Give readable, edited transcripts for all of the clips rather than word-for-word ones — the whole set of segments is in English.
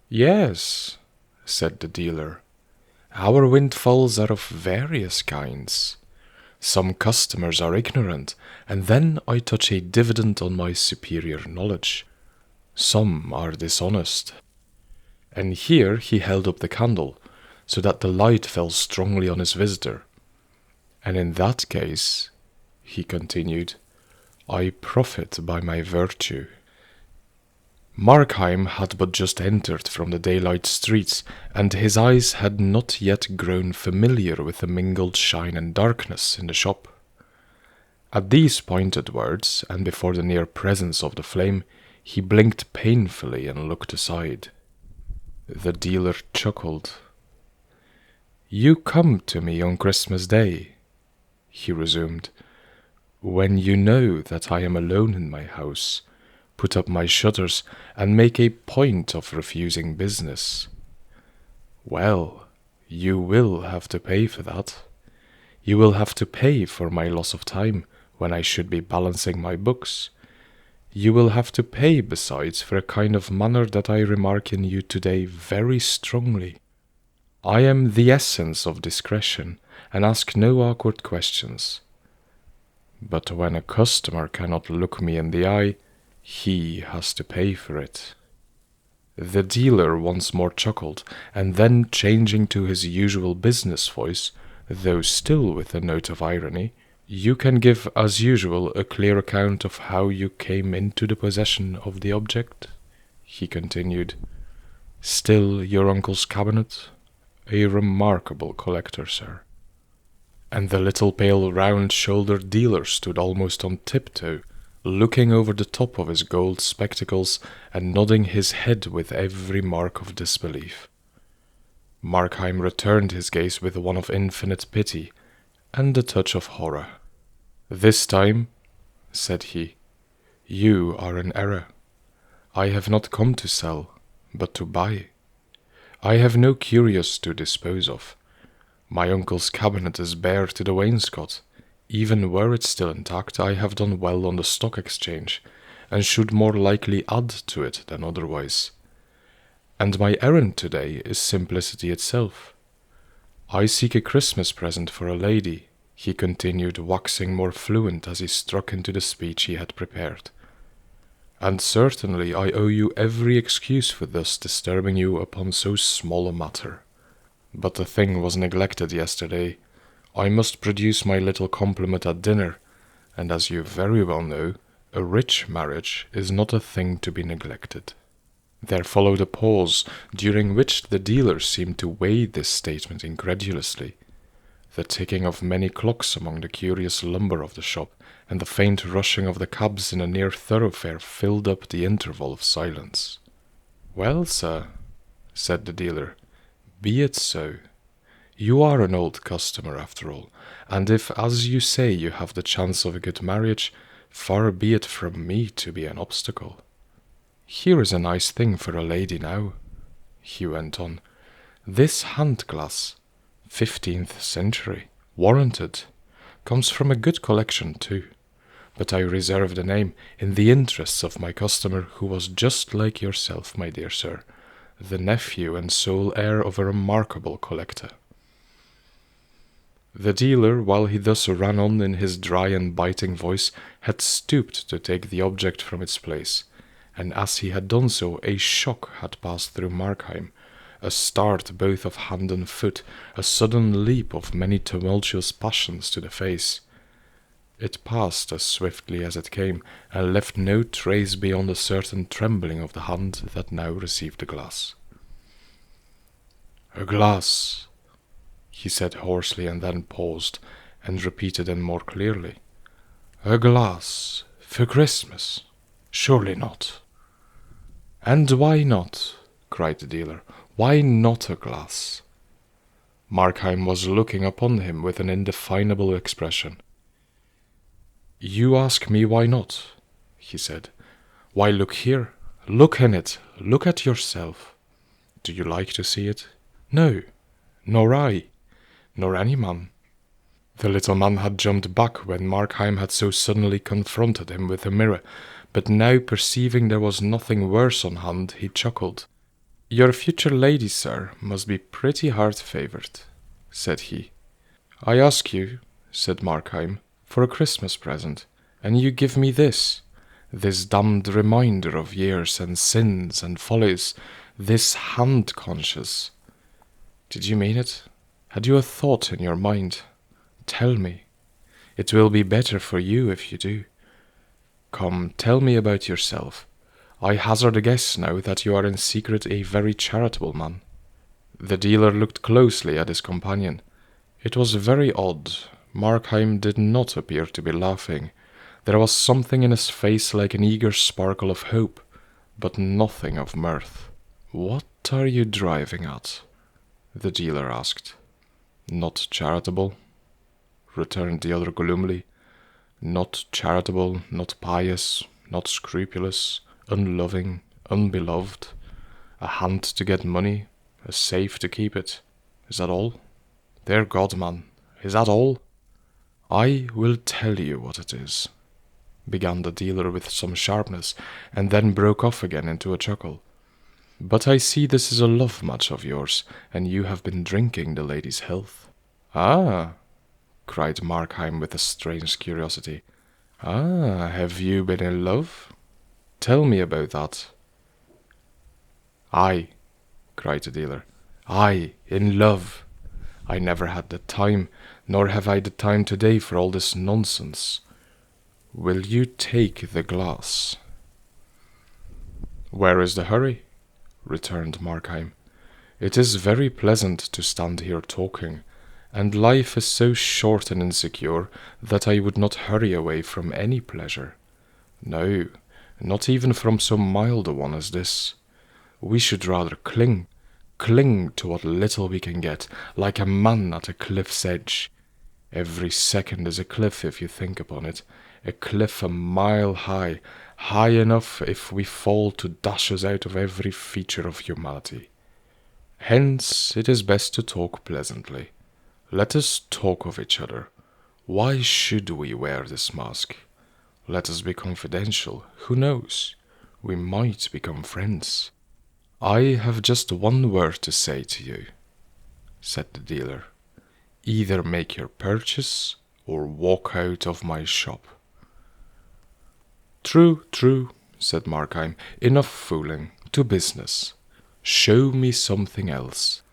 "Yes," said the dealer. "Our windfalls are of various kinds. Some customers are ignorant, and then I touch a dividend on my superior knowledge. Some are dishonest." And here he held up the candle, so that the light fell strongly on his visitor. "And in that case," he continued, "I profit by my virtue." Markheim had but just entered from the daylight streets, and his eyes had not yet grown familiar with the mingled shine and darkness in the shop. At these pointed words, and before the near presence of the flame, he blinked painfully and looked aside. The dealer chuckled. "You come to me on Christmas Day," he resumed, "when you know that I am alone in my house, put up my shutters, and make a point of refusing business. Well, you will have to pay for that. You will have to pay for my loss of time when I should be balancing my books. You will have to pay, besides, for a kind of manner that I remark in you today very strongly. I am the essence of discretion, and ask no awkward questions. But when a customer cannot look me in the eye, he has to pay for it." The dealer once more chuckled, and then changing to his usual business voice, though still with a note of irony, "You can give, as usual, a clear account of how you came into the possession of the object?" he continued. "Still your uncle's cabinet? A remarkable collector, sir." And the little pale round-shouldered dealer stood almost on tiptoe, looking over the top of his gold spectacles and nodding his head with every mark of disbelief. Markheim returned his gaze with one of infinite pity and a touch of horror. "This time," said he, "you are in error. I have not come to sell, but to buy. I have no curios to dispose of. My uncle's cabinet is bare to the wainscot. Even were it still intact, I have done well on the stock exchange, and should more likely add to it than otherwise. And my errand today is simplicity itself. I seek a Christmas present for a lady," he continued, waxing more fluent as he struck into the speech he had prepared. "And certainly I owe you every excuse for thus disturbing you upon so small a matter. But the thing was neglected yesterday. I must produce my little compliment at dinner, and as you very well know, a rich marriage is not a thing to be neglected." There followed a pause, during which the dealer seemed to weigh this statement incredulously. The ticking of many clocks among the curious lumber of the shop, and the faint rushing of the cabs in a near thoroughfare filled up the interval of silence. "Well, sir," said the dealer, "be it so. You are an old customer, after all, and if, as you say, you have the chance of a good marriage, far be it from me to be an obstacle. Here is a nice thing for a lady now," he went on. "This hand-glass, 15th century, warranted, comes from a good collection too, but I reserve the name in the interests of my customer, who was just like yourself, my dear sir, the nephew and sole heir of a remarkable collector." The dealer, while he thus ran on in his dry and biting voice, had stooped to take the object from its place, and as he had done so, a shock had passed through Markheim, a start both of hand and foot, a sudden leap of many tumultuous passions to the face. It passed as swiftly as it came, and left no trace beyond a certain trembling of the hand that now received the glass. "A glass," he said hoarsely, and then paused, and repeated then more clearly, "A glass for Christmas? Surely not." "And why not?" cried the dealer. "Why not a glass?" Markheim was looking upon him with an indefinable expression. "You ask me why not?" he said. "Why, look here. Look in it. Look at yourself. Do you like to see it? No, nor I, nor any man." The little man had jumped back when Markheim had so suddenly confronted him with the mirror, but now perceiving there was nothing worse on hand, he chuckled. Your future lady, sir, must be pretty hard-favored, said he. I ask you, said Markheim, for a Christmas present, and you give me this damned reminder of years and sins and follies, this hand conscious. Did you mean it? Had you a thought in your mind? Tell me. It will be better for you if you do. Come, tell me about yourself. I hazard a guess now that you are in secret a very charitable man. The dealer looked closely at his companion. It was very odd. Markheim did not appear to be laughing. There was something in his face like an eager sparkle of hope, but nothing of mirth. What are you driving at? The dealer asked. Not charitable, returned the other gloomily. Not charitable, not pious, not scrupulous, unloving, unbeloved. A hand to get money, a safe to keep it. Is that all? Dear God, man, is that all? I will tell you what it is, began the dealer with some sharpness, and then broke off again into a chuckle. But I see this is a love match of yours, and you have been drinking the lady's health. Ah, cried Markheim with a strange curiosity. Ah, have you been in love? Tell me about that. Aye, cried the dealer. Aye, in love. I never had the time, nor have I the time today for all this nonsense. Will you take the glass? Where is the hurry? Returned Markheim. It is very pleasant to stand here talking, and life is so short and insecure that I would not hurry away from any pleasure. No, not even from so mild a one as this. We should rather cling to what little we can get, like a man at a cliff's edge. Every second is a cliff if you think upon it, a cliff a mile high, high enough if we fall to dash us out of every feature of humanity. Hence it is best to talk pleasantly. Let us talk of each other. Why should we wear this mask? Let us be confidential. Who knows? We might become friends. I have just one word to say to you, said the dealer. Either make your purchase or walk out of my shop. True, said Markheim. Enough fooling. To business. Show me something else.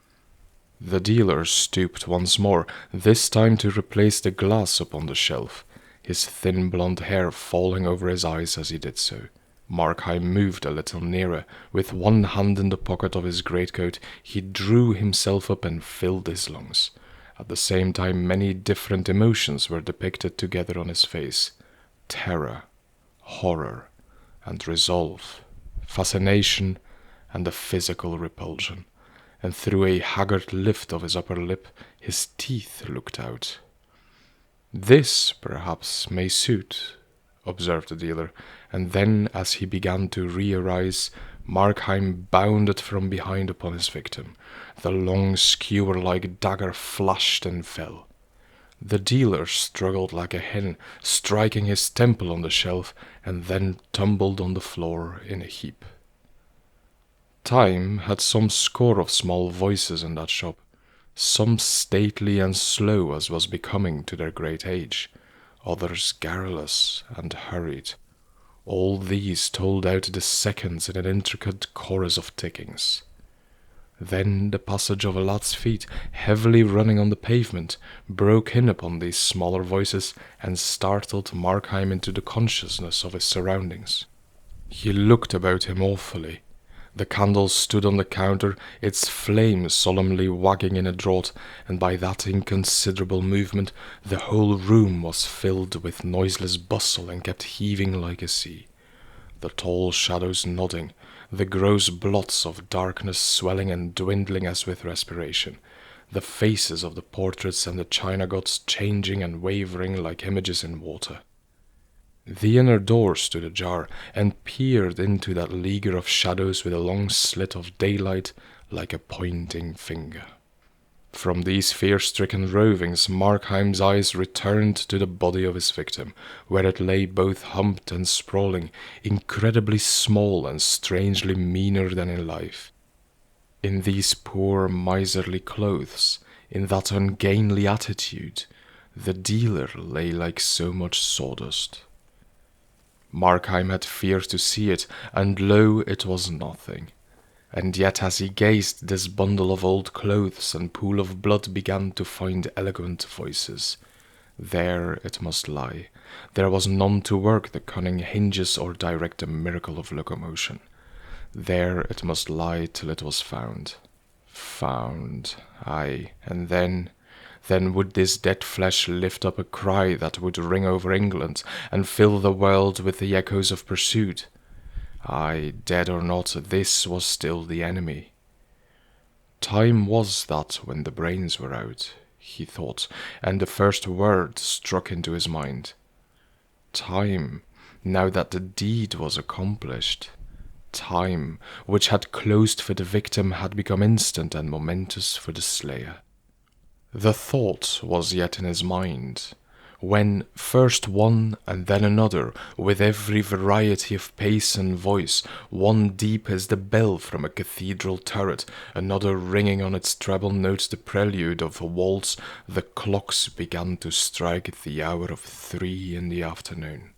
The dealer stooped once more, this time to replace the glass upon the shelf, his thin blond hair falling over his eyes as he did so. Markheim moved a little nearer. With one hand in the pocket of his greatcoat, he drew himself up and filled his lungs. At the same time, many different emotions were depicted together on his face. Terror, horror, and resolve, fascination, and a physical repulsion. And through a haggard lift of his upper lip, his teeth looked out. This, perhaps, may suit, observed the dealer, and then, as he began to re-arise, Markheim bounded from behind upon his victim. The long skewer-like dagger flashed and fell. The dealer struggled like a hen, striking his temple on the shelf, and then tumbled on the floor in a heap. Time had some score of small voices in that shop, some stately and slow as was becoming to their great age, others garrulous and hurried. All these told out the seconds in an intricate chorus of tickings. Then the passage of a lad's feet, heavily running on the pavement, broke in upon these smaller voices and startled Markheim into the consciousness of his surroundings. He looked about him awfully. The candle stood on the counter, its flame solemnly wagging in a draught, and by that inconsiderable movement the whole room was filled with noiseless bustle and kept heaving like a sea. The tall shadows nodding, the gross blots of darkness swelling and dwindling as with respiration, the faces of the portraits and the china gods changing and wavering like images in water. The inner door stood ajar, and peered into that leaguer of shadows with a long slit of daylight like a pointing finger. From these fear-stricken rovings, Markheim's eyes returned to the body of his victim, where it lay both humped and sprawling, incredibly small and strangely meaner than in life. In these poor miserly clothes, in that ungainly attitude, the dealer lay like so much sawdust. Markheim had feared to see it, and lo, it was nothing. And yet as he gazed, this bundle of old clothes and pool of blood began to find eloquent voices. There it must lie. There was none to work the cunning hinges or direct the miracle of locomotion. There it must lie till it was found. Found, aye, and then would this dead flesh lift up a cry that would ring over England and fill the world with the echoes of pursuit. Aye, dead or not, this was still the enemy. Time was that when the brains were out, he thought, and the first word struck into his mind. Time, now that the deed was accomplished. Time, which had closed for the victim, had become instant and momentous for the slayer. The thought was yet in his mind, when first one and then another, with every variety of pace and voice, one deep as the bell from a cathedral turret, another ringing on its treble notes the prelude of a waltz, the clocks began to strike the hour of 3 in the afternoon.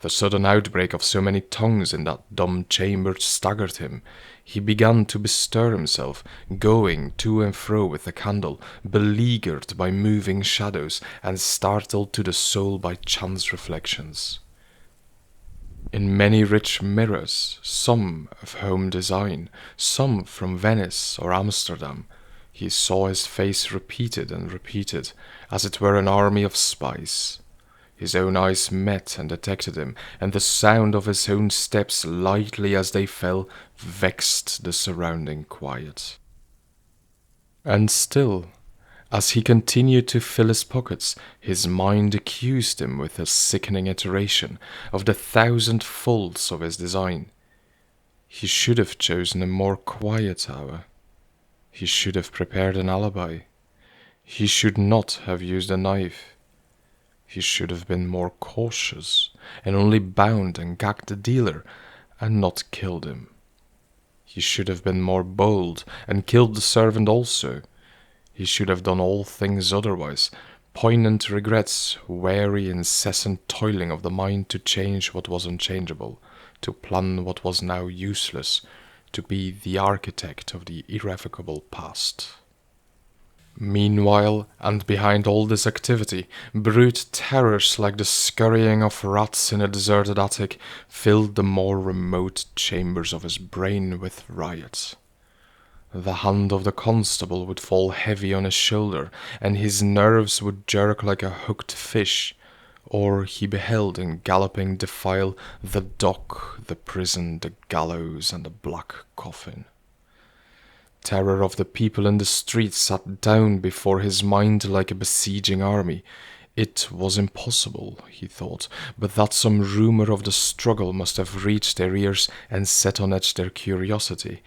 The sudden outbreak of so many tongues in that dumb chamber staggered him. He began to bestir himself, going to and fro with the candle, beleaguered by moving shadows, and startled to the soul by chance reflections. In many rich mirrors, some of home design, some from Venice or Amsterdam, he saw his face repeated and repeated, as it were an army of spies. His own eyes met and detected him, and the sound of his own steps, lightly as they fell, vexed the surrounding quiet. And still, as he continued to fill his pockets, his mind accused him with a sickening iteration of the 1,000 faults of his design. He should have chosen a more quiet hour. He should have prepared an alibi. He should not have used a knife. He should have been more cautious, and only bound and gagged the dealer, and not killed him. He should have been more bold, and killed the servant also. He should have done all things otherwise. Poignant regrets, weary, incessant toiling of the mind to change what was unchangeable, to plan what was now useless, to be the architect of the irrevocable past. Meanwhile, and behind all this activity, brute terrors like the scurrying of rats in a deserted attic filled the more remote chambers of his brain with riot. The hand of the constable would fall heavy on his shoulder, and his nerves would jerk like a hooked fish, or he beheld in galloping defile the dock, the prison, the gallows, and the black coffin. Terror of the people in the streets sat down before his mind like a besieging army. It was impossible, he thought, but that some rumor of the struggle must have reached their ears and set on edge their curiosity.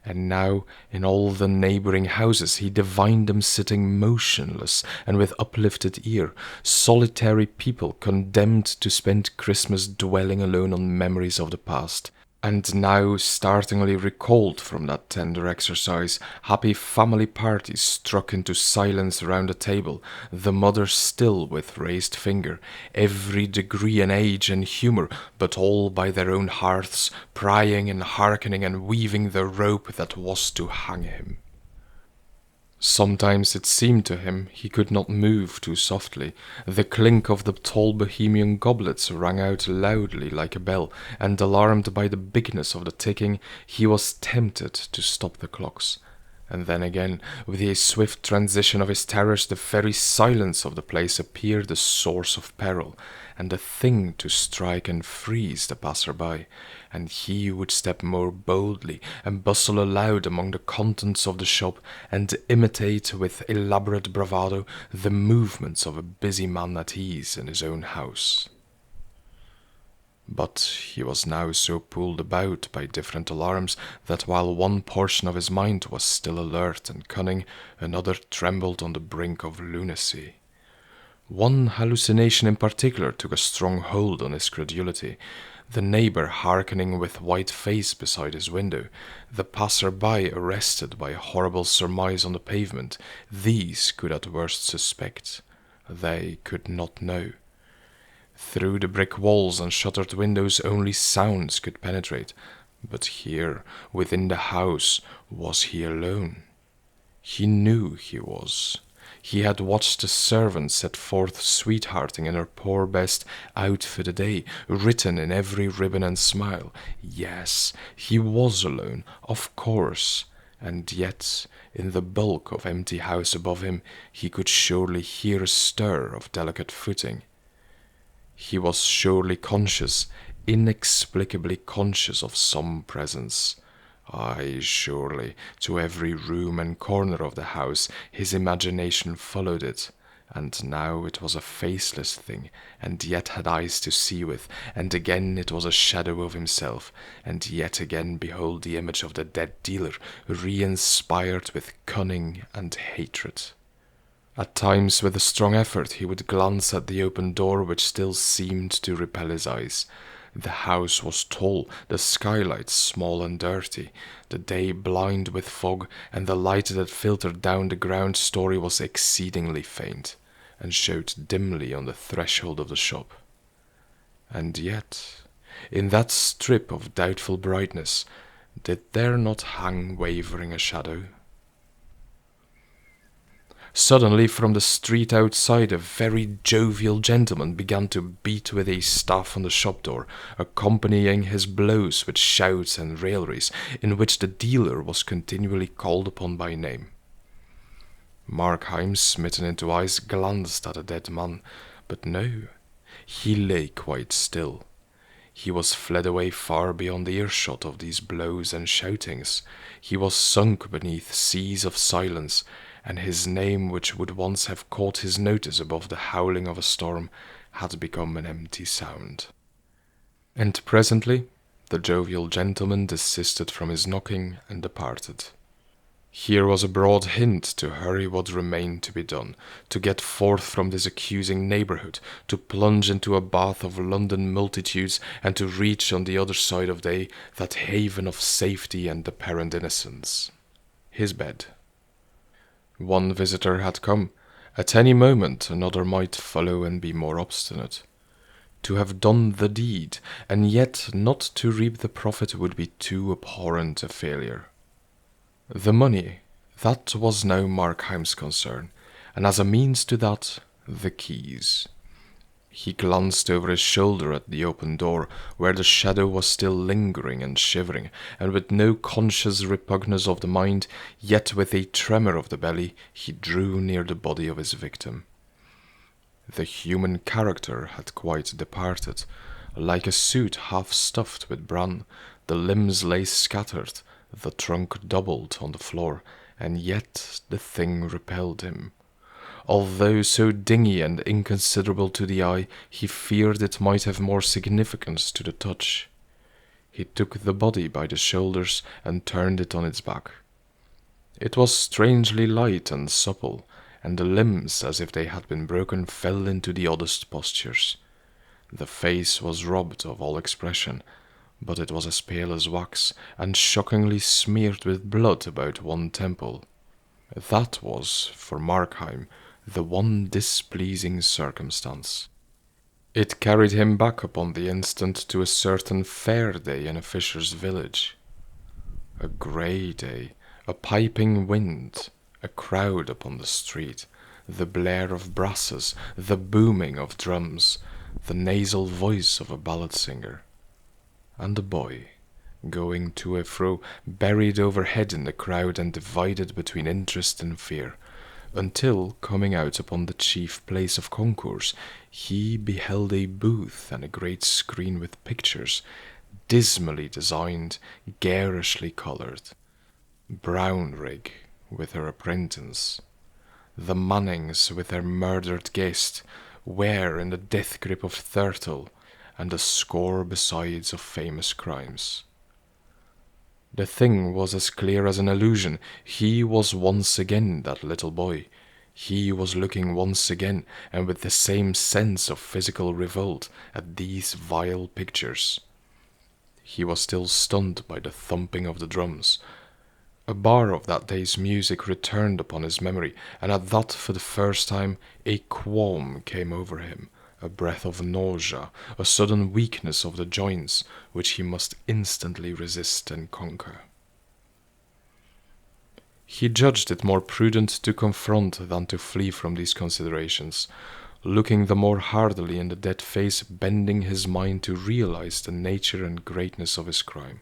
And now, in all the neighboring houses, he divined them sitting motionless and with uplifted ear, solitary people condemned to spend Christmas dwelling alone on memories of the past. And now, startlingly recalled from that tender exercise, happy family parties struck into silence round a table, the mother still with raised finger, every degree and age and humour, but all by their own hearths, prying and hearkening and weaving the rope that was to hang him. Sometimes it seemed to him he could not move too softly. The clink of the tall Bohemian goblets rang out loudly like a bell, and alarmed by the bigness of the ticking, he was tempted to stop the clocks. And then again, with a swift transition of his terrors, the very silence of the place appeared a source of peril, and a thing to strike and freeze the passer-by, and he would step more boldly and bustle aloud among the contents of the shop, and imitate with elaborate bravado the movements of a busy man at ease in his own house. But he was now so pulled about by different alarms that while one portion of his mind was still alert and cunning, another trembled on the brink of lunacy. One hallucination in particular took a strong hold on his credulity. The neighbor hearkening with white face beside his window, the passer-by arrested by a horrible surmise on the pavement, these could at worst suspect. They could not know. Through the brick walls and shuttered windows only sounds could penetrate, but here, within the house, was he alone? He knew he was. He had watched the servant set forth sweethearting in her poor best out for the day, written in every ribbon and smile. Yes, he was alone, of course, and yet, in the bulk of empty house above him, he could surely hear a stir of delicate footing. He was surely conscious, inexplicably conscious of some presence. Aye, surely, to every room and corner of the house his imagination followed it, and now it was a faceless thing, and yet had eyes to see with, and again it was a shadow of himself, and yet again behold the image of the dead dealer, re-inspired with cunning and hatred. At times, with a strong effort, he would glance at the open door which still seemed to repel his eyes. The house was tall, the skylights small and dirty, the day blind with fog, and the light that filtered down the ground story was exceedingly faint, and showed dimly on the threshold of the shop. And yet, in that strip of doubtful brightness, did there not hang wavering a shadow? Suddenly, from the street outside, a very jovial gentleman began to beat with a staff on the shop door, accompanying his blows with shouts and railleries, in which the dealer was continually called upon by name. Markheim, smitten into eyes, glanced at the dead man, but no, he lay quite still. He was fled away far beyond earshot of these blows and shoutings. He was sunk beneath seas of silence, and his name, which would once have caught his notice above the howling of a storm, had become an empty sound. And presently the jovial gentleman desisted from his knocking and departed. Here was a broad hint to hurry what remained to be done, to get forth from this accusing neighborhood, to plunge into a bath of London multitudes, and to reach on the other side of day that haven of safety and apparent innocence, his bed. One visitor had come. At any moment another might follow and be more obstinate. To have done the deed, and yet not to reap the profit, would be too abhorrent a failure. The money, that was now Markheim's concern, and as a means to that, the keys. He glanced over his shoulder at the open door, where the shadow was still lingering and shivering, and with no conscious repugnance of the mind, yet with a tremor of the belly, he drew near the body of his victim. The human character had quite departed. Like a suit half stuffed with bran, the limbs lay scattered, the trunk doubled on the floor, and yet the thing repelled him. Although so dingy and inconsiderable to the eye, he feared it might have more significance to the touch. He took the body by the shoulders and turned it on its back. It was strangely light and supple, and the limbs, as if they had been broken, fell into the oddest postures. The face was robbed of all expression, but it was as pale as wax, and shockingly smeared with blood about one temple. That was, for Markheim, the one displeasing circumstance. It carried him back upon the instant to a certain fair day in a fisher's village. A grey day, a piping wind, a crowd upon the street, the blare of brasses, the booming of drums, the nasal voice of a ballad singer, and a boy, going to and fro, buried overhead in the crowd and divided between interest and fear, until, coming out upon the chief place of concourse, he beheld a booth and a great screen with pictures, dismally designed, garishly coloured. Brownrigg with her apprentice, the Mannings with their murdered guest, Ware in the death grip of Thurtle, and a score besides of famous crimes. The thing was as clear as an illusion. He was once again that little boy. He was looking once again, and with the same sense of physical revolt, at these vile pictures. He was still stunned by the thumping of the drums. A bar of that day's music returned upon his memory, and at that, for the first time, a qualm came over him, a breath of nausea, a sudden weakness of the joints, which he must instantly resist and conquer. He judged it more prudent to confront than to flee from these considerations, looking the more hardily in the dead face, bending his mind to realize the nature and greatness of his crime.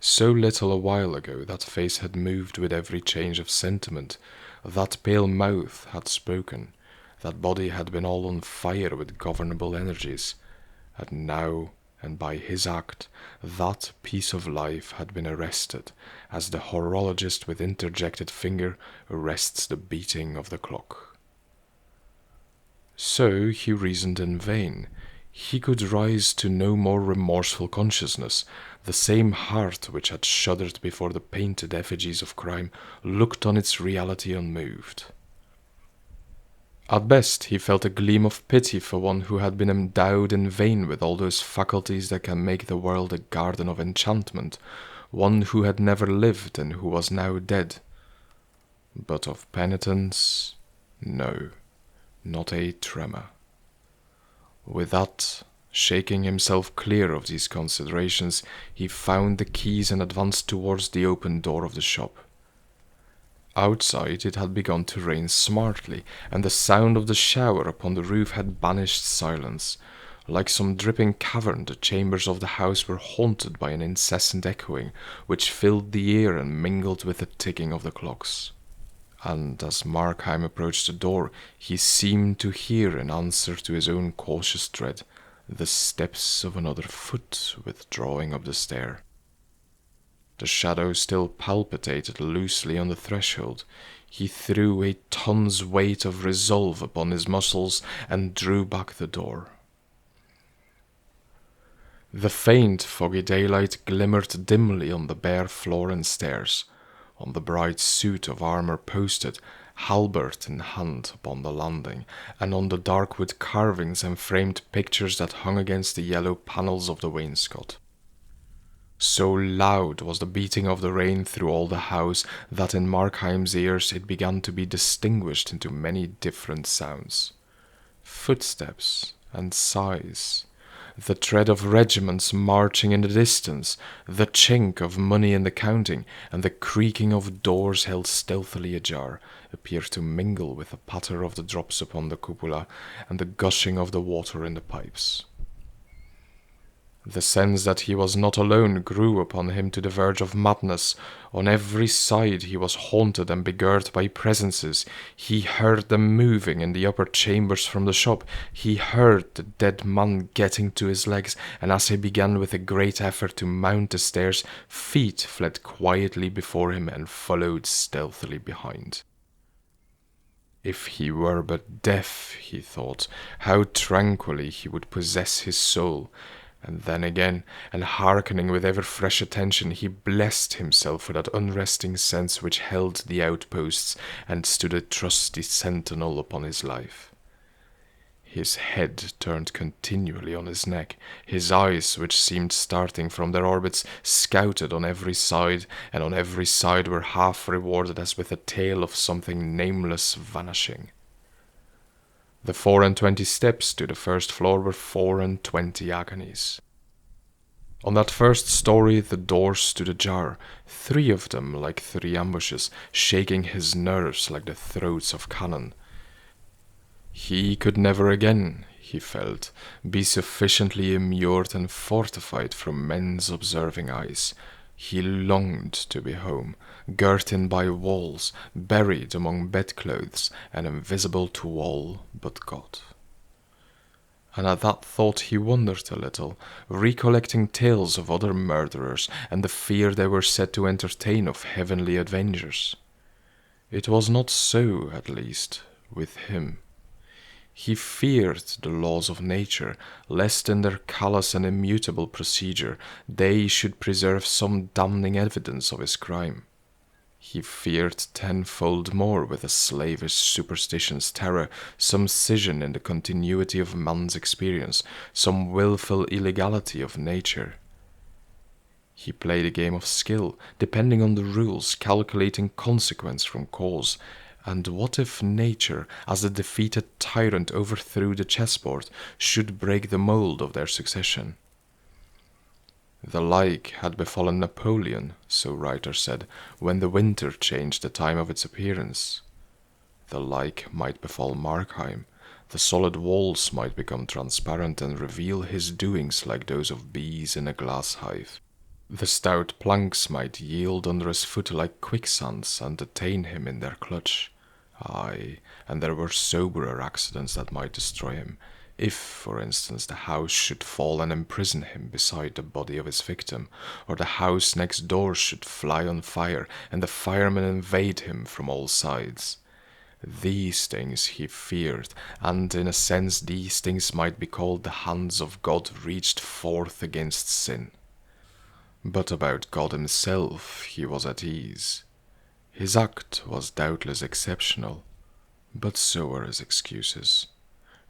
So little a while ago that face had moved with every change of sentiment, that pale mouth had spoken, that body had been all on fire with governable energies, and now, and by his act, that piece of life had been arrested, as the horologist with interjected finger arrests the beating of the clock. So he reasoned in vain. He could rise to no more remorseful consciousness. The same heart which had shuddered before the painted effigies of crime looked on its reality unmoved. At best, he felt a gleam of pity for one who had been endowed in vain with all those faculties that can make the world a garden of enchantment, one who had never lived and who was now dead. But of penitence, no, not a tremor. With that, shaking himself clear of these considerations, he found the keys and advanced towards the open door of the shop. Outside it had begun to rain smartly, and the sound of the shower upon the roof had banished silence. Like some dripping cavern, the chambers of the house were haunted by an incessant echoing, which filled the ear and mingled with the ticking of the clocks. And as Markheim approached the door, he seemed to hear, in answer to his own cautious tread, the steps of another foot withdrawing up the stair. The shadow still palpitated loosely on the threshold. He threw a ton's weight of resolve upon his muscles and drew back the door. The faint, foggy daylight glimmered dimly on the bare floor and stairs, on the bright suit of armor posted, halberd in hand, upon the landing, and on the dark wood carvings and framed pictures that hung against the yellow panels of the wainscot. So loud was the beating of the rain through all the house that in Markheim's ears it began to be distinguished into many different sounds. Footsteps and sighs, the tread of regiments marching in the distance, the chink of money in the counting, and the creaking of doors held stealthily ajar, appeared to mingle with the patter of the drops upon the cupola and the gushing of the water in the pipes. The sense that he was not alone grew upon him to the verge of madness. On every side he was haunted and begirt by presences. He heard them moving in the upper chambers from the shop. He heard the dead man getting to his legs, and as he began with a great effort to mount the stairs, feet fled quietly before him and followed stealthily behind. If he were but deaf, he thought, how tranquilly he would possess his soul. And then again, and hearkening with ever fresh attention, he blessed himself for that unresting sense which held the outposts and stood a trusty sentinel upon his life. His head turned continually on his neck, his eyes, which seemed starting from their orbits, scouted on every side, and on every side were half rewarded as with a tale of something nameless vanishing. The 24 steps to the first floor were 24 agonies. On that first story the doors stood ajar, 3 of them like 3 ambushes, shaking his nerves like the throats of cannon. He could never again, he felt, be sufficiently immured and fortified from men's observing eyes. He longed to be home, girt in by walls, buried among bedclothes, and invisible to all but God. And at that thought he wondered a little, recollecting tales of other murderers, and the fear they were said to entertain of heavenly avengers. It was not so, at least, with him. He feared the laws of nature, lest in their callous and immutable procedure they should preserve some damning evidence of his crime. He feared tenfold more with a slavish superstitious terror, some scission in the continuity of man's experience, some willful illegality of nature. He played a game of skill, depending on the rules, calculating consequence from cause. And what if nature, as the defeated tyrant overthrew the chessboard, should break the mold of their succession? The like had befallen Napoleon, so writers said, when the winter changed the time of its appearance. The like might befall Markheim. The solid walls might become transparent and reveal his doings like those of bees in a glass hive. The stout planks might yield under his foot like quicksands and detain him in their clutch. Aye, and there were soberer accidents that might destroy him. If, for instance, the house should fall and imprison him beside the body of his victim, or the house next door should fly on fire and the firemen invade him from all sides. These things he feared, and in a sense these things might be called the hands of God reached forth against sin. But about God himself he was at ease. His act was doubtless exceptional, but so were his excuses,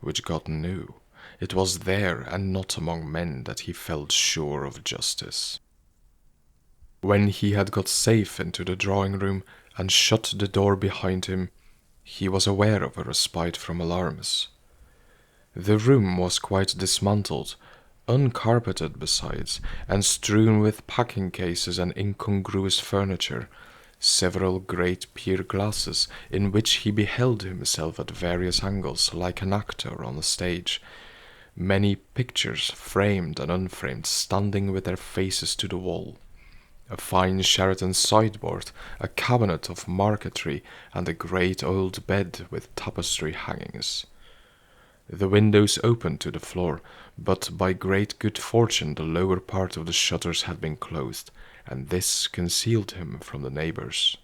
which God knew. It was there and not among men that he felt sure of justice. When he had got safe into the drawing-room and shut the door behind him, he was aware of a respite from alarms. The room was quite dismantled, uncarpeted besides, and strewn with packing cases and incongruous furniture, several great pier glasses in which he beheld himself at various angles like an actor on a stage, many pictures, framed and unframed, standing with their faces to the wall, a fine Sheraton sideboard, a cabinet of marquetry, and a great old bed with tapestry hangings. The windows opened to the floor, but by great good fortune the lower part of the shutters had been closed, and this concealed him from the neighbors.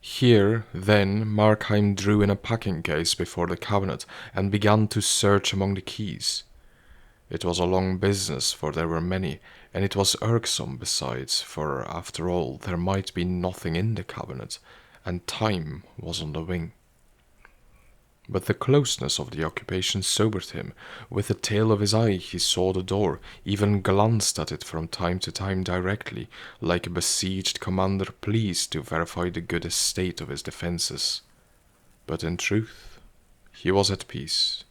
Here, then, Markheim drew in a packing-case before the cabinet and began to search among the keys. It was a long business, for there were many, and it was irksome besides, for, after all, there might be nothing in the cabinet, and time was on the wing. But the closeness of the occupation sobered him. With the tail of his eye he saw the door, even glanced at it from time to time directly, like a besieged commander pleased to verify the good estate of his defences. But in truth, he was at peace.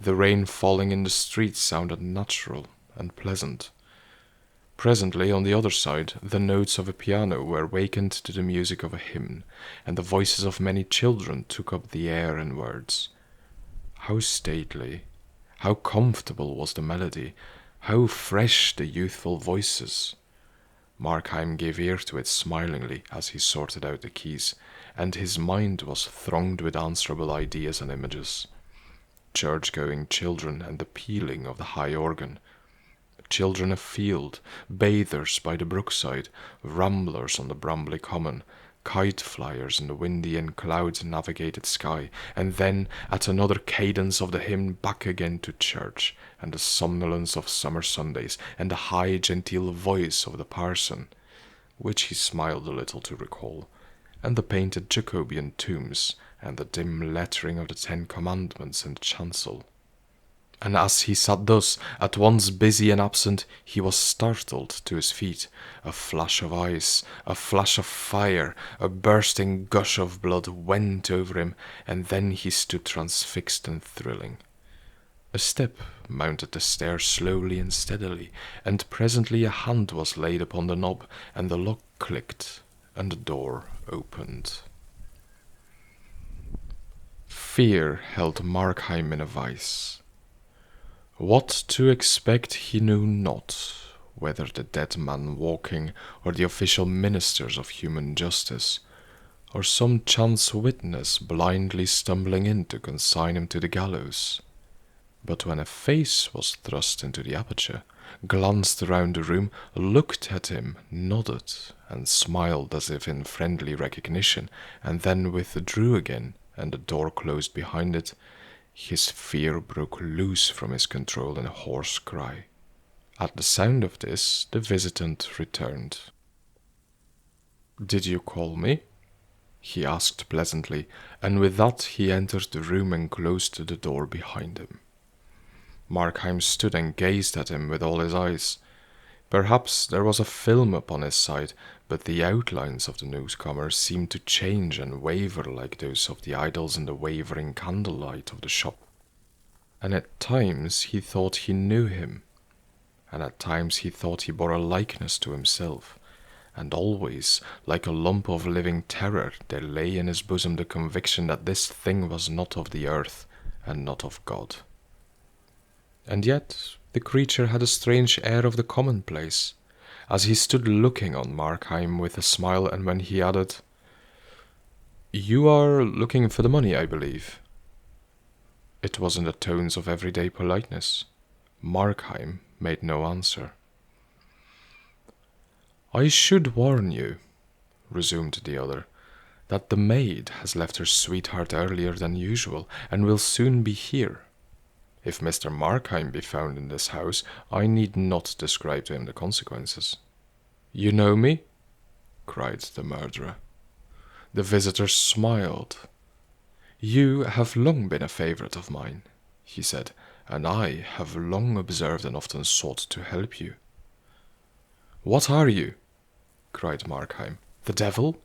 The rain falling in the street sounded natural and pleasant. Presently, on the other side, the notes of a piano were wakened to the music of a hymn, and the voices of many children took up the air and words. How stately, how comfortable was the melody, how fresh the youthful voices! Markheim gave ear to it smilingly as he sorted out the keys, and his mind was thronged with answerable ideas and images. Church-going children and the pealing of the high organ, children afield, bathers by the brookside, ramblers on the brambly common, kite-flyers in the windy and cloud-navigated sky, and then, at another cadence of the hymn, back again to church, and the somnolence of summer Sundays, and the high genteel voice of the parson, which he smiled a little to recall, and the painted Jacobean tombs, and the dim lettering of the 10 Commandments in the chancel. And as he sat thus, at once busy and absent, he was startled to his feet. A flash of ice, a flash of fire, a bursting gush of blood went over him, and then he stood transfixed and thrilling. A step mounted the stairs slowly and steadily, and presently a hand was laid upon the knob, and the lock clicked, and the door opened. Fear held Markheim in a vice. What to expect he knew not, whether the dead man walking, or the official ministers of human justice, or some chance witness blindly stumbling in to consign him to the gallows. But when a face was thrust into the aperture, glanced around the room, looked at him, nodded, and smiled as if in friendly recognition, and then withdrew again, and the door closed behind it, his fear broke loose from his control in a hoarse cry. At the sound of this, the visitant returned. "Did you call me?" he asked pleasantly, and with that he entered the room and closed the door behind him. Markheim stood and gazed at him with all his eyes. Perhaps there was a film upon his side, but the outlines of the newcomer seemed to change and waver like those of the idols in the wavering candlelight of the shop. And at times he thought he knew him, and at times he thought he bore a likeness to himself, and always, like a lump of living terror, there lay in his bosom the conviction that this thing was not of the earth and not of God. And yet the creature had a strange air of the commonplace, as he stood looking on Markheim with a smile, and when he added, "You are looking for the money, I believe." It was in the tones of everyday politeness. Markheim made no answer. "I should warn you," resumed the other, "that the maid has left her sweetheart earlier than usual, and will soon be here. If Mr. Markheim be found in this house, I need not describe to him the consequences." "You know me?" cried the murderer. The visitor smiled. "You have long been a favorite of mine," he said, "and I have long observed and often sought to help you." "What are you?" cried Markheim. "The devil?"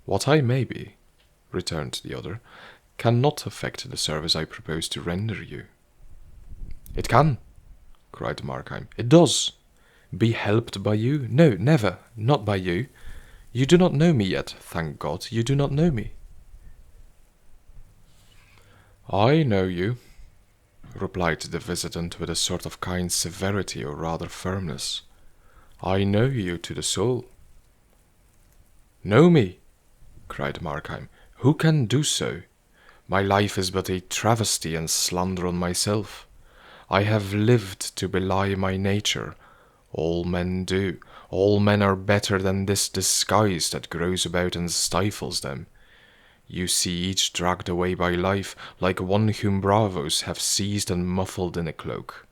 "What I may be," returned the other, "cannot affect the service I propose to render you." "It can," cried Markheim. "It does. Be helped by you? No, never. Not by you. You do not know me yet. Thank God, you do not know me." "I know you," replied the visitant with a sort of kind severity or rather firmness. "I know you to the soul." "Know me?" cried Markheim. "Who can do so? My life is but a travesty and slander on myself. I have lived to belie my nature. All men do. All men are better than this disguise that grows about and stifles them. You see each dragged away by life, like one whom bravos have seized and muffled in a cloak.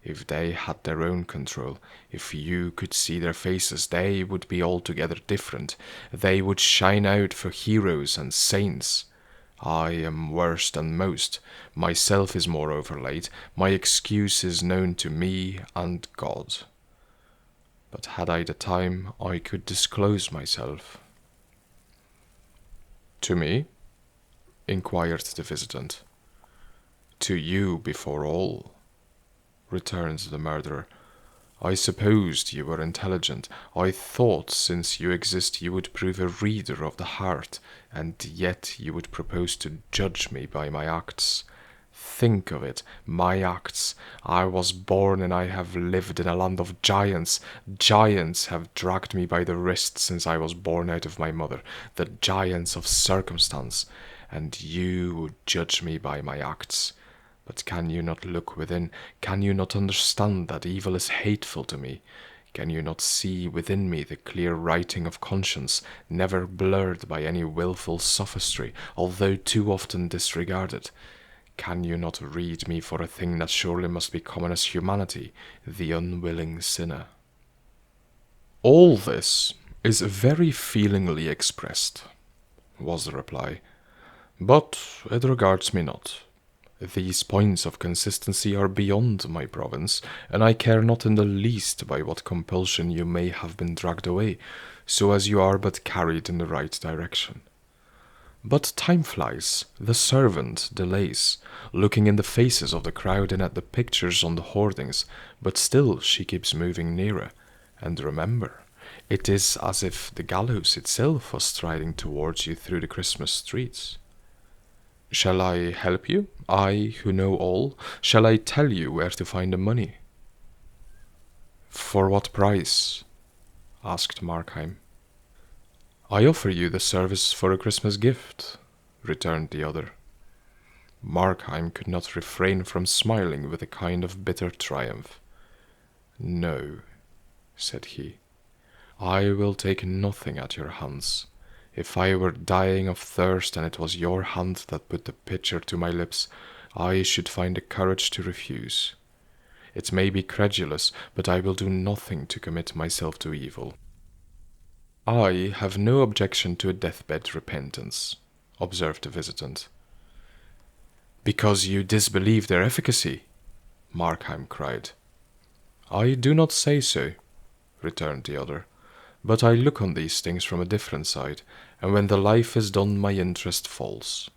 If they had their own control, if you could see their faces, they would be altogether different. They would shine out for heroes and saints. I am worse than most. Myself is moreover late. My excuse is known to me and God. But had I the time, I could disclose myself." "To me?" inquired the visitant. "To you before all," returned the murderer. "I supposed you were intelligent. I thought since you exist you would prove a reader of the heart, and yet you would propose to judge me by my acts. Think of it, my acts. I was born and I have lived in a land of giants. Giants have dragged me by the wrist since I was born out of my mother, the giants of circumstance, and you would judge me by my acts. But can you not look within? Can you not understand that evil is hateful to me? Can you not see within me the clear writing of conscience, never blurred by any wilful sophistry, although too often disregarded? Can you not read me for a thing that surely must be common as humanity, the unwilling sinner?" "All this is very feelingly expressed," was the reply, "but it regards me not. These points of consistency are beyond my province, and I care not in the least by what compulsion you may have been dragged away, so as you are but carried in the right direction. But time flies, the servant delays, looking in the faces of the crowd and at the pictures on the hoardings, but still she keeps moving nearer, and remember, it is as if the gallows itself was striding towards you through the Christmas streets. Shall I help you, I who know all? Shall I tell you where to find the money?" "For what price?" asked Markheim. "I offer you the service for a Christmas gift," returned the other. Markheim could not refrain from smiling with a kind of bitter triumph. "No," said he, "I will take nothing at your hands. If I were dying of thirst and it was your hand that put the pitcher to my lips, I should find the courage to refuse. It may be credulous, but I will do nothing to commit myself to evil." I have no objection to a deathbed repentance, observed the visitant. Because you disbelieve their efficacy, Markheim cried. I do not say so, returned the other, but I look on these things from a different side, and when the life is done my interest falls.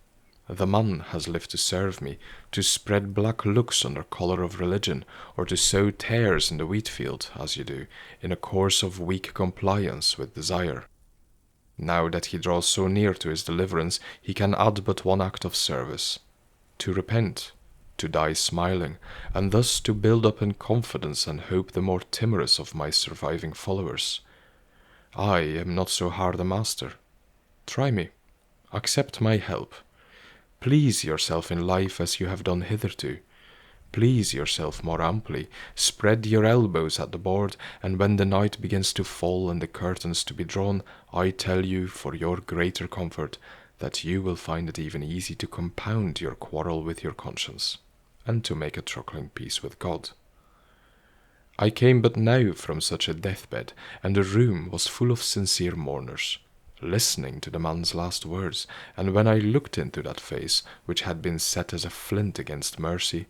The man has lived to serve me, to spread black looks under colour of religion, or to sow tares in the wheat field, as you do, in a course of weak compliance with desire. Now that he draws so near to his deliverance, he can add but one act of service, to repent, to die smiling, and thus to build up in confidence and hope the more timorous of my surviving followers. I am not so hard a master. Try me. Accept my help. Please yourself in life as you have done hitherto. Please yourself more amply. Spread your elbows at the board, and when the night begins to fall and the curtains to be drawn, I tell you, for your greater comfort, that you will find it even easy to compound your quarrel with your conscience, and to make a truckling peace with God. I came but now from such a deathbed, and the room was full of sincere mourners, listening to the man's last words, and when I looked into that face, which had been set as a flint against mercy,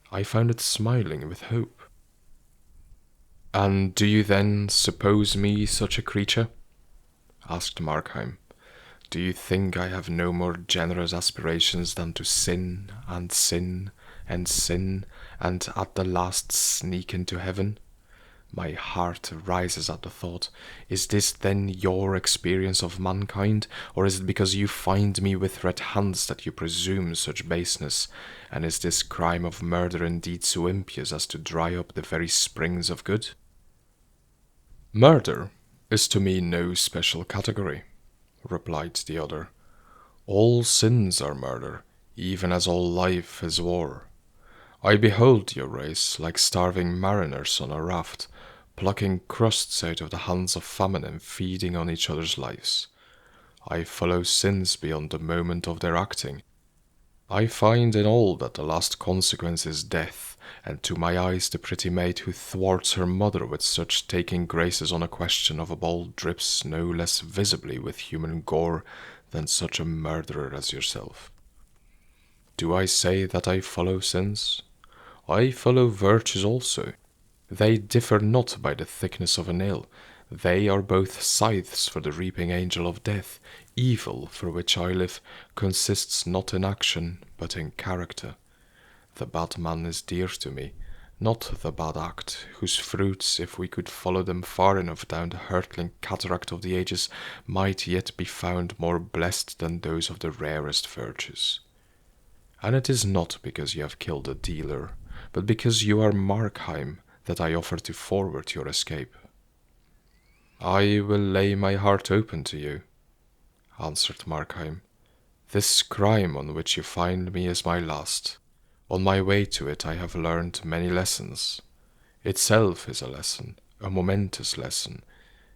I found it smiling with hope. And do you then suppose me such a creature? Asked Markheim. Do you think I have no more generous aspirations than to sin, and sin, and sin, and at the last sneak into heaven? My heart rises at the thought. Is this then your experience of mankind, or is it because you find me with red hands that you presume such baseness? And is this crime of murder indeed so impious as to dry up the very springs of good? Murder is to me no special category, replied the other. All sins are murder, even as all life is war. I behold your race like starving mariners on a raft, plucking crusts out of the hands of famine and feeding on each other's lives. I follow sins beyond the moment of their acting. I find in all that the last consequence is death, and to my eyes the pretty maid who thwarts her mother with such taking graces on a question of a ball drips no less visibly with human gore than such a murderer as yourself. Do I say that I follow sins? I follow virtues also. They differ not by the thickness of a nail. They are both scythes for the reaping angel of death. Evil, for which I live, consists not in action, but in character. The bad man is dear to me, not the bad act, whose fruits, if we could follow them far enough down the hurtling cataract of the ages, might yet be found more blessed than those of the rarest virtues. And it is not because you have killed a dealer, but because you are Markheim, that I offer to forward your escape. I will lay my heart open to you, answered Markheim. This crime on which you find me is my last. On my way to it I have learned many lessons. Itself is a lesson, a momentous lesson.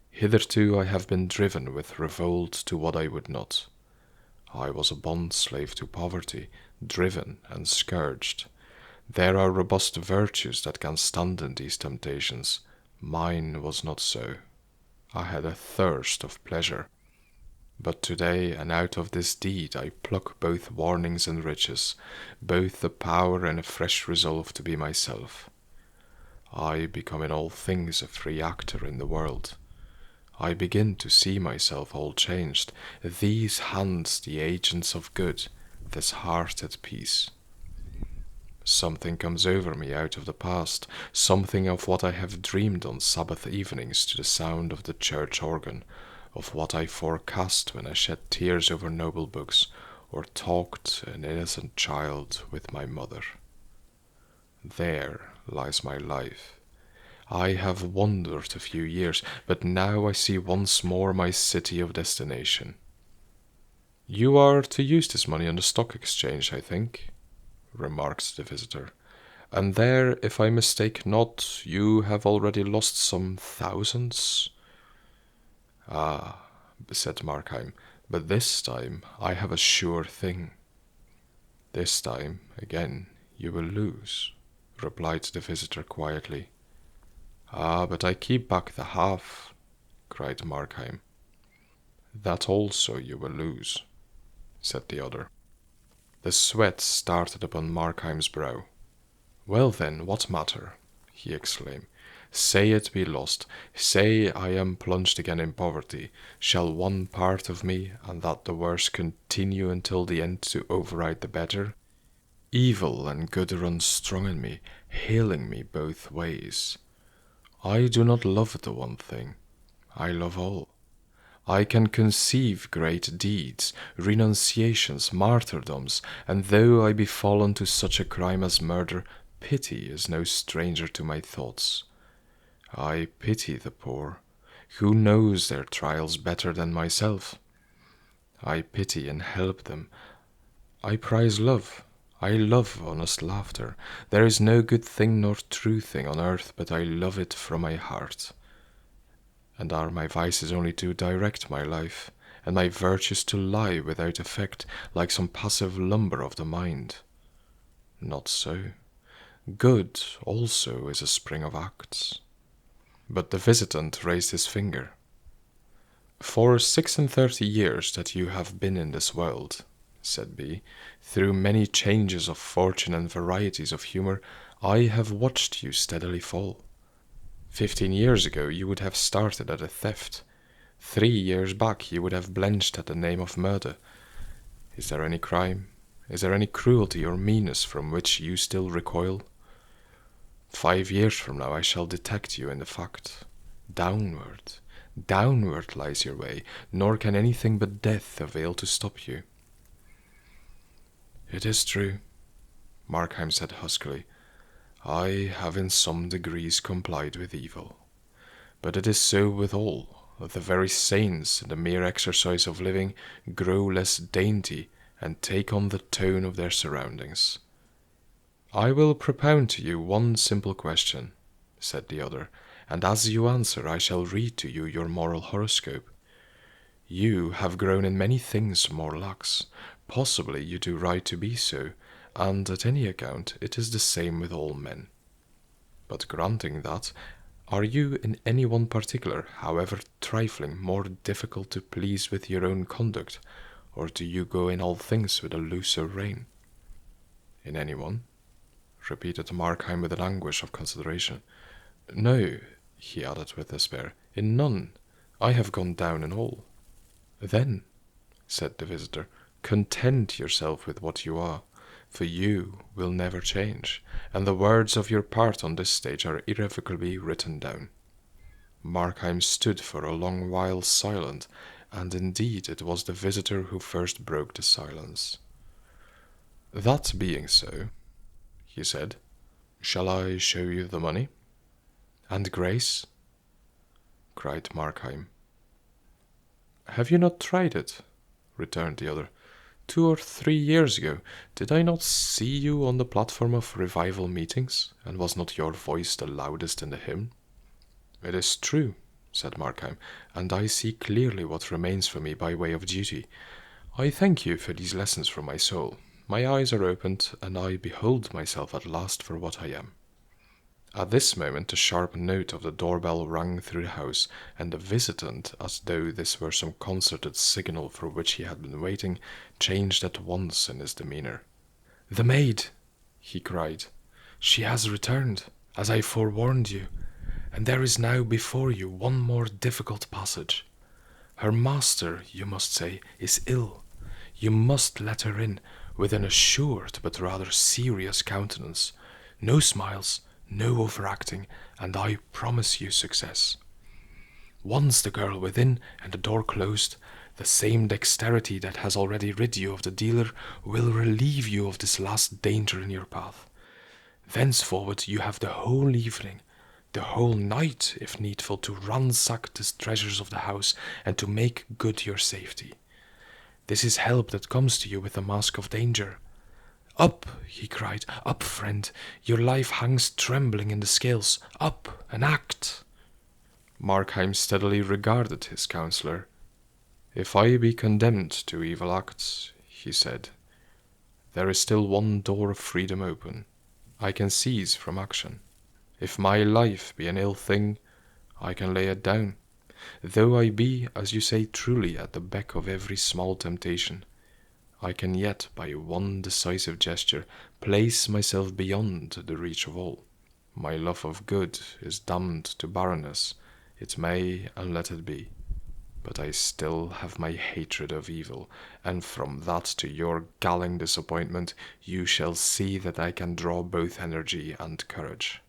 Hitherto I have been driven with revolt to what I would not. I was a bond-slave to poverty, driven and scourged. There are robust virtues that can stand in these temptations. Mine was not so. I had a thirst of pleasure. But today, and out of this deed, I pluck both warnings and riches, both the power and a fresh resolve to be myself. I become in all things a free actor in the world. I begin to see myself all changed, these hands the agents of good, this heart at peace. Something comes over me out of the past, something of what I have dreamed on Sabbath evenings to the sound of the church organ, of what I forecast when I shed tears over noble books, or talked, an innocent child, with my mother. There lies my life. I have wandered a few years, but now I see once more my city of destination. You are to use this money on the stock exchange, I think, remarked the visitor, and there, if I mistake not, you have already lost some thousands? Ah, said Markheim, but this time I have a sure thing. This time, again, you will lose, replied the visitor quietly. Ah, but I keep back the half, cried Markheim. That also you will lose, said the other. The sweat started upon Markheim's brow. Well then, what matter? He exclaimed. Say it be lost, say I am plunged again in poverty. Shall one part of me, and that the worse, continue until the end to override the better? Evil and good run strong in me, hailing me both ways. I do not love the one thing, I love all. I can conceive great deeds, renunciations, martyrdoms, and though I be fallen to such a crime as murder, pity is no stranger to my thoughts. I pity the poor. Who knows their trials better than myself? I pity and help them. I prize love. I love honest laughter. There is no good thing nor true thing on earth, but I love it from my heart. And are my vices only to direct my life, and my virtues to lie without effect, like some passive lumber of the mind? Not so. Good also is a spring of acts. But the visitant raised his finger. For 36 years that you have been in this world, said B, through many changes of fortune and varieties of humor, I have watched you steadily fall. 15 years ago you would have started at a theft. 3 years back you would have blenched at the name of murder. Is there any crime? Is there any cruelty or meanness from which you still recoil? 5 years from now I shall detect you in the fact. Downward, downward lies your way, nor can anything but death avail to stop you. It is true, Markheim said huskily. I have in some degrees complied with evil. But it is so with all. The very saints, in the mere exercise of living, grow less dainty and take on the tone of their surroundings. I will propound to you one simple question, said the other, and as you answer I shall read to you your moral horoscope. You have grown in many things more lax. Possibly you do right to be so, and at any account it is the same with all men. But granting that, are you in any one particular, however trifling, more difficult to please with your own conduct, or do you go in all things with a looser rein? In any one? Repeated Markheim with an anguish of consideration. No, he added with despair, in none. I have gone down in all. Then, said the visitor, content yourself with what you are, for you will never change, and the words of your part on this stage are irrevocably written down. Markheim stood for a long while silent, and indeed it was the visitor who first broke the silence. That being so, he said, shall I show you the money? And grace? Cried Markheim. Have you not tried it? Returned the other. 2 or 3 years ago, did I not see you on the platform of revival meetings, and was not your voice the loudest in the hymn? It is true, said Markheim, and I see clearly what remains for me by way of duty. I thank you for these lessons from my soul. My eyes are opened, and I behold myself at last for what I am. At this moment the sharp note of the doorbell rang through the house, and the visitant, as though this were some concerted signal for which he had been waiting, changed at once in his demeanour. "The maid!" he cried. "She has returned, as I forewarned you, and there is now before you one more difficult passage. Her master, you must say, is ill. You must let her in, with an assured but rather serious countenance. No smiles, no overacting, and I promise you success. Once the girl within and the door closed, the same dexterity that has already rid you of the dealer will relieve you of this last danger in your path. Thenceforward you have the whole evening, the whole night, if needful, to ransack the treasures of the house and to make good your safety. This is help that comes to you with the mask of danger. Up, he cried, up, friend, your life hangs trembling in the scales. Up, and act." Markheim steadily regarded his counsellor. "If I be condemned to evil acts," he said, "there is still one door of freedom open. I can cease from action. If my life be an ill thing, I can lay it down. Though I be, as you say, truly at the beck of every small temptation, I can yet, by one decisive gesture, place myself beyond the reach of all. My love of good is damned to barrenness. It may, and let it be. But I still have my hatred of evil, and from that to your galling disappointment you shall see that I can draw both energy and courage.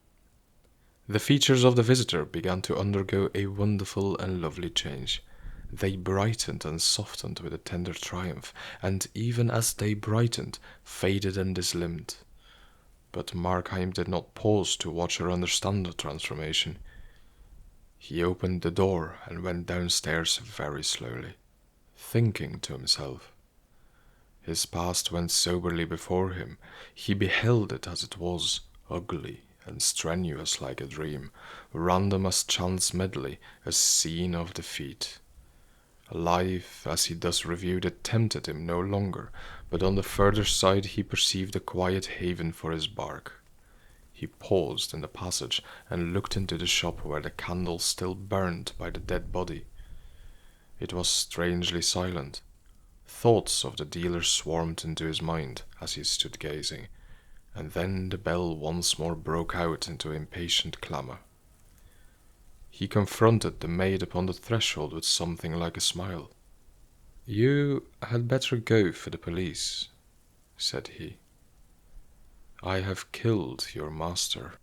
The features of the visitor began to undergo a wonderful and lovely change. They brightened and softened with a tender triumph, and even as they brightened, faded and dislimned. But Markheim did not pause to watch or understand the transformation. He opened the door and went downstairs very slowly, thinking to himself. His past went soberly before him. He beheld it as it was, ugly and strenuous like a dream, random as chance medley, a scene of defeat. Life, as he thus reviewed it, tempted him no longer, but on the further side he perceived a quiet haven for his bark. He paused in the passage and looked into the shop where the candle still burned by the dead body. It was strangely silent. Thoughts of the dealer swarmed into his mind as he stood gazing, and then the bell once more broke out into impatient clamor. He confronted the maid upon the threshold with something like a smile. "You had better go for the police," said he. "I have killed your master."